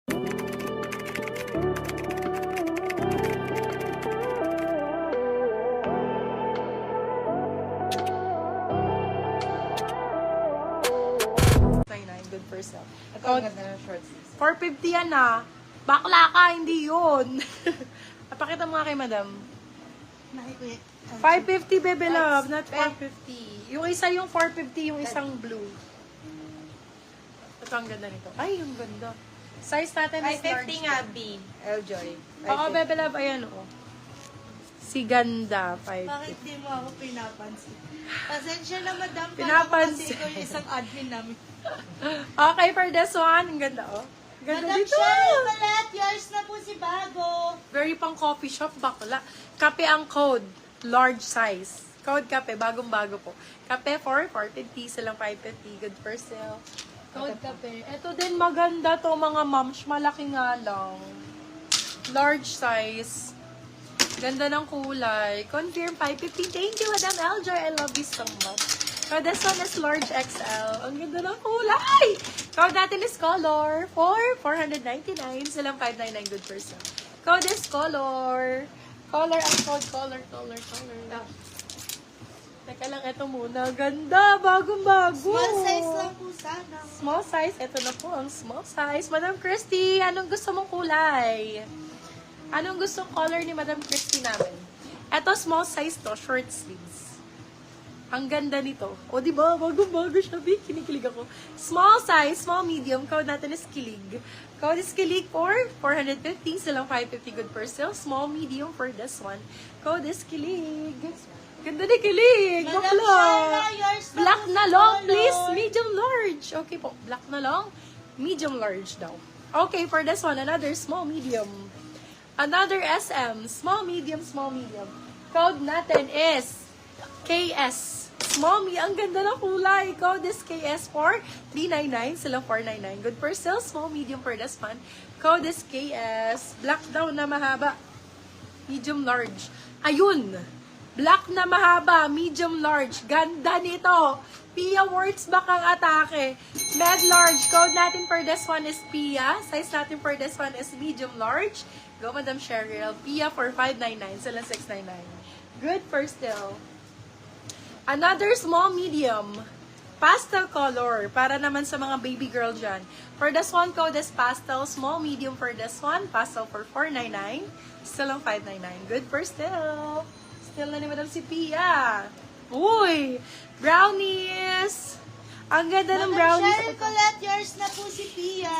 Good for sale. Ito ang ganda ng shorts. 450 yan ah. Bakla ka, hindi yun. Napakita mo nga kay madam. 550 baby love, not 450. Yung isa yung 450, yung isang blue. Ito ang ganda nito. Ay, yung ganda. Size natin is large. 550 nga, B. L-Joy. Oo, baby love, ayan oh. Si ganda, 550. Bakit di mo ako pinapansin? Pasensya na, madam. Pinapansin. Kasi ikaw yung isang admin namin. Okay, for this one, ang ganda oh. Ganda Madam dito. Cheryl Balat, yours na po si Bago. Very pang coffee shop, bakla. Kape ang code, large size. Code kape, bagong-bago po. Kape for 450, silang 550, good for sale. Code kape. Ito din maganda to mga moms, malaki nga lang. Large size. Ganda ng kulay. Confirm 550. Thank you, Madam Eljoy. I love you so much. So this one is large XL. Ang ganda ng kulay. Code natin is color for 499. Silang 599, good for sale. Code is color. Color ang code. Color. Teka lang, ito muna. Ganda. Bagong-bago. Small size lang po sana. Small size. Ito na po ang small size. Madam Christy, anong gusto mong kulay? Anong gustong color ni Madam Christy namin? Ito, small size to. Short sleeves. Ang ganda nito. O, diba? Bagong-bago siya. Kinikilig ako. Small size, small medium. Code natin is kilig. Code is kilig for 450. Silang 550 good per sale. Small medium for this one. Code is kilig. Ganda ni kilig. Madam Bakla. Shara, yours na Black po na si long, color. please. Medium large. Okay po. Black na long. Medium large daw. Okay, for this one, another small medium. Another SM. Small medium, small medium. Code natin is KS. Small me. Ang ganda ng kulay. Code is KS for 399. Silang 499. Good for sale. Small medium for this one. Code is KS. Black daw na mahaba. Medium large. Ayun. Black na mahaba, medium large. Ganda nito. Pia Words bakang atake. Med large. Code natin for this one is Pia. Size natin for this one is medium large. Go, Madam Cheryl. Pia for 599. Silang 699. Good for still. Another small medium. Pastel color. Para naman sa mga baby girl dyan. For this one, code is pastel. Small medium for this one. Pastel for 499. Still ang 599. Good for still. Still na ni Madam si Pia. Uy! Brownies! Ang ganda ng Madam brownies. Cheryl Colette, yours na po si Pia.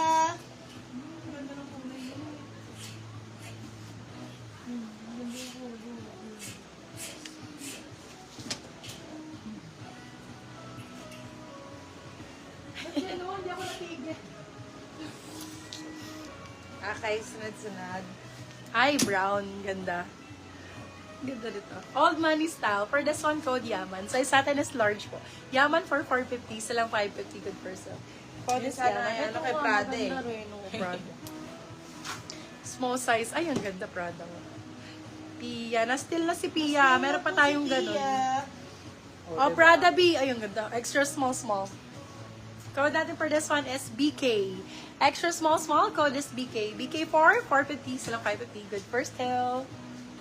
Hindi ako natigil. Okay, sunod-sunod. Ay, brown. Ganda. Ganda dito. Old money style. For this one, code Yaman. Size natin is large po. Yaman for 450. Silang 550. Good for sale. Code is Sana Yaman. yan, Ito kay nga, Prada eh. maganda rin, oh, Prada. Small size. Ay, ang ganda Prada. Pia. Na-still na si Pia. Meron pa tayong ganun. Oh, Prada B. Ay, ang ganda. Extra small. Code natin for this one is BK. Extra small. Code is BK. BK for 450. Silang 550. Good for sale.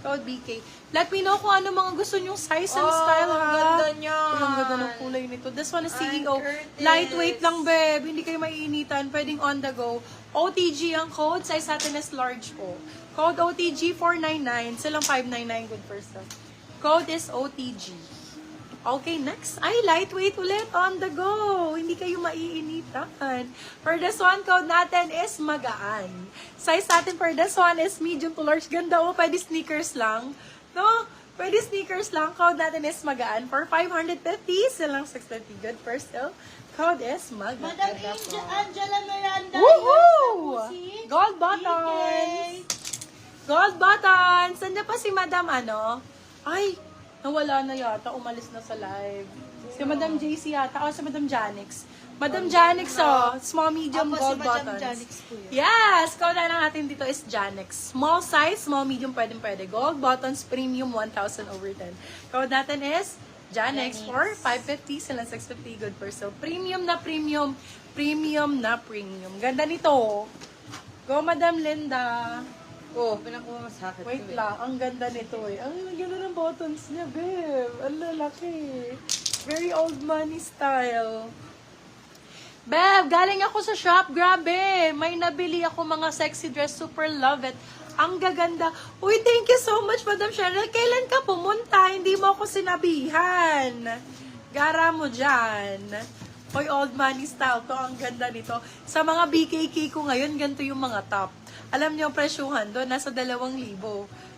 Code BK. Let me know kung ano mga gusto nyong size and style, ha? Ang ganda niyan. Uy, ang ganda ng kulay nito. This one is Ay, CEO. Curtis. Lightweight lang, babe. Hindi kayo maiinitan. Pwedeng on the go. OTG ang code. Size natin is large po. Code OTG 499. Silang 599. Good for sale. Code is OTG. Okay, next. Ay, lightweight ulit. On the go. Hindi kayo maiinitan. For this one, code natin is magaan. Size natin for this one is medium to large. Ganda o, pwede sneakers lang. No? Pwede sneakers lang. Code natin is magaan. For 550, silang 650. Good for still. Code is magaan. Madam Angela Miranda, Woohoo! yours na po si Gold buttons! Gold buttons! Saan pa si Madam ano? Ay, nawala na yata. Umalis na sa live. Si Madam JC yata. O, si Madam Janix. Madam Janix, oh. Small, medium, Apo, gold si Madam buttons. Janix po yun. Yes! Code na natin dito is Janix. Small size, small, medium, pwede. Gold buttons, premium, 1,000 over 10. Code natin is Janix for 550, silang 650, good for sale. Premium na premium. Premium na premium. Ganda nito. Go, Madam Linda. Oh, pinakuha masakit. Wait lang, ang ganda nito eh. Ang ganda ng buttons niya, babe. Ang lalaki. Very old money style. Babe, galing ako sa shop. Grabe. May nabili ako mga sexy dress. Super love it. Ang gaganda. Uy, thank you so much, Madam Cheryl. Kailan ka pumunta? Hindi mo ako sinabihan. Gara mo dyan. Uy, old money style to. Ang ganda nito. Sa mga BKK ko ngayon, ganito yung mga top. Alam niyo ang presyuhan doon, nasa 2,000.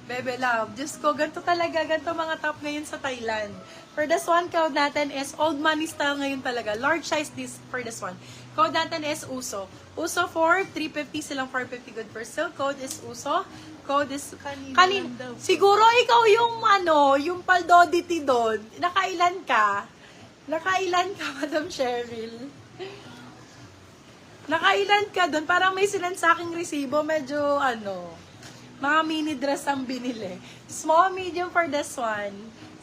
Bebe love. Diyos ko, ganito talaga. Ganito mga top ngayon sa Thailand. For this one, code natin is old money style ngayon talaga. Large size this for this one. Code natin is USO. USO for 350 silang 450 good per sale. Code is USO. Code is kanin. Siguro ikaw yung yung paldodity doon. Nakailan ka? Nakailan ka, Madam Cheryl? Nakailan ka doon? Parang may sinan sa aking resibo. Medyo, mga mini dress ang binili. Small, medium for this one.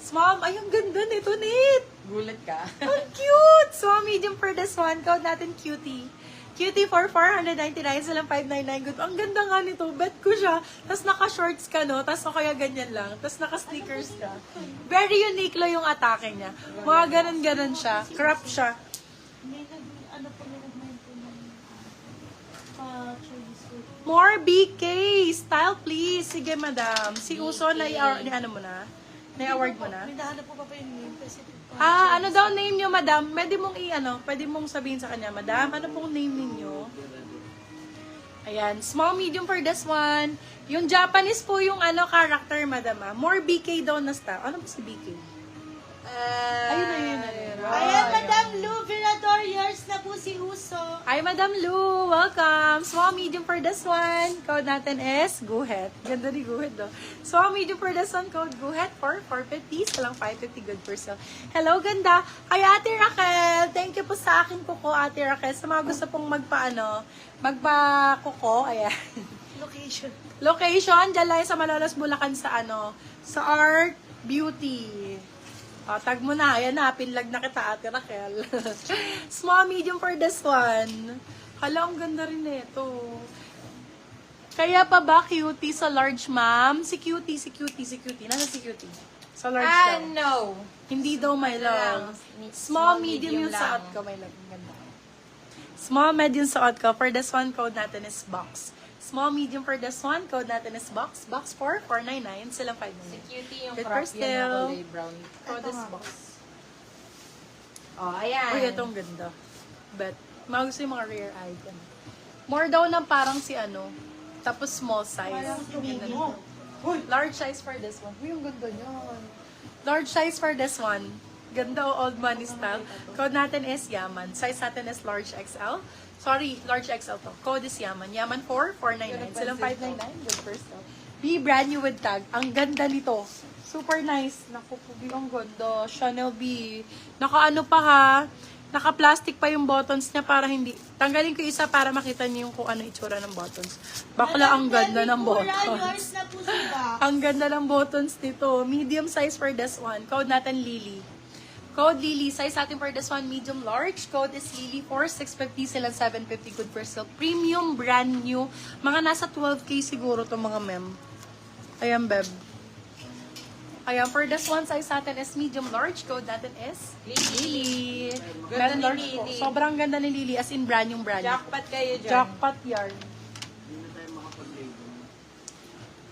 Small, ay, ang ganda nito, Nate. Gulat ka. Ang cute! Small, medium for this one. Code natin, cutie. Cutie for 499, silang 599. Good. Ang ganda nga nito. Bet ko siya. Tapos naka-shorts ka, no? Tapos kaya ganyan lang. Tapos naka-sneakers ka. Very unique lang yung atake niya. Mga ganun-ganun siya. Crop siya. May po nilagman po ng Chinese food. More BK! Style, please. Sige, madam. Si Uso, na-award mo na? May nahanap po pa pa yung name kasi Ano daw name niyo, madam? Pwede mong sabihin sa kanya, madam, ano pong name ninyo? Ayan, small, medium for this one. Yung Japanese po yung character, madam. More BK daw na style. Ano po si BK? Ayun. Ayan, Madam Lou Virador, yours na po si Uso. Ay, Madam Lou, welcome. Small, medium for this one. Code natin is Guhet. Ganda ni Guhet, do. Small, medium for this one. Code Guhet for 450. Salang 550 good per sale. Hello, ganda. Kay Ate Raquel. Thank you po sa akin kuko, Ate Raquel. Sa mga gusto pong magpa-kuko. Ayan. Location, dyan lang sa Malolos, Bulacan sa sa Art Beauty. Tag mo na. Ayan na, pinlag na kita, Ate Raquel. Small, medium for this one. Hala, ang ganda rin nito. Kaya pa ba cutie sa large, ma'am? Si cutie. Nasa si cutie? Sa large daw. No. Hindi daw may lang. love. Small, medium yung lang. suot ko. May love. Ang ganda. Small, medium suot ko. For this one, code natin is box. Small, medium for this one. Code natin is box. Box for 499. Silang 599. Si cutie yung Good crop first yan na still. kulay brown. Code is box. Oh, ayan. Uy, itong ganda. But, mga gusto yung mga rare item. More daw ng parang si tapos small size. Parang Ganda tumingin. nito. Large size for this one. Uy, ang ganda niyan. Large size for this one. Ganda o old money style. Code natin is Yaman. Size natin is large XL. Sorry, large XL to. Code is Yaman. Yaman 499. Silang 599. Good first though. Be brand new with tag. Ang ganda nito. Super nice. Naku, pugi, ang ganda. Chanel B. Naka pa ha. Naka-plastic pa yung buttons niya para hindi. Tanggalin ko isa para makita niyo yung kung ano itsura ng buttons. Bakla, ang ganda ng buttons. Yours na po si Ba. Ang ganda ng buttons nito. Medium size for this one. Code natin Lily. Code Lily. Size natin for this one, medium large. Code is Lily for 650 silang 750 good for sale. Premium, brand new. Mga nasa 12K siguro to mga mem. Ayan, beb. Ayan, for this one, size natin is medium large. Code natin is Lily. Ganda ni Large po. Lily. Sobrang ganda ni Lily. As in, brand new, brand new. Jackpot kayo dyan. Jackpot yarn.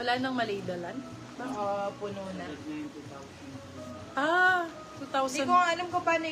Wala nang malaydalan? Puno na. Ah, Hindi 2000. ko alam ko paano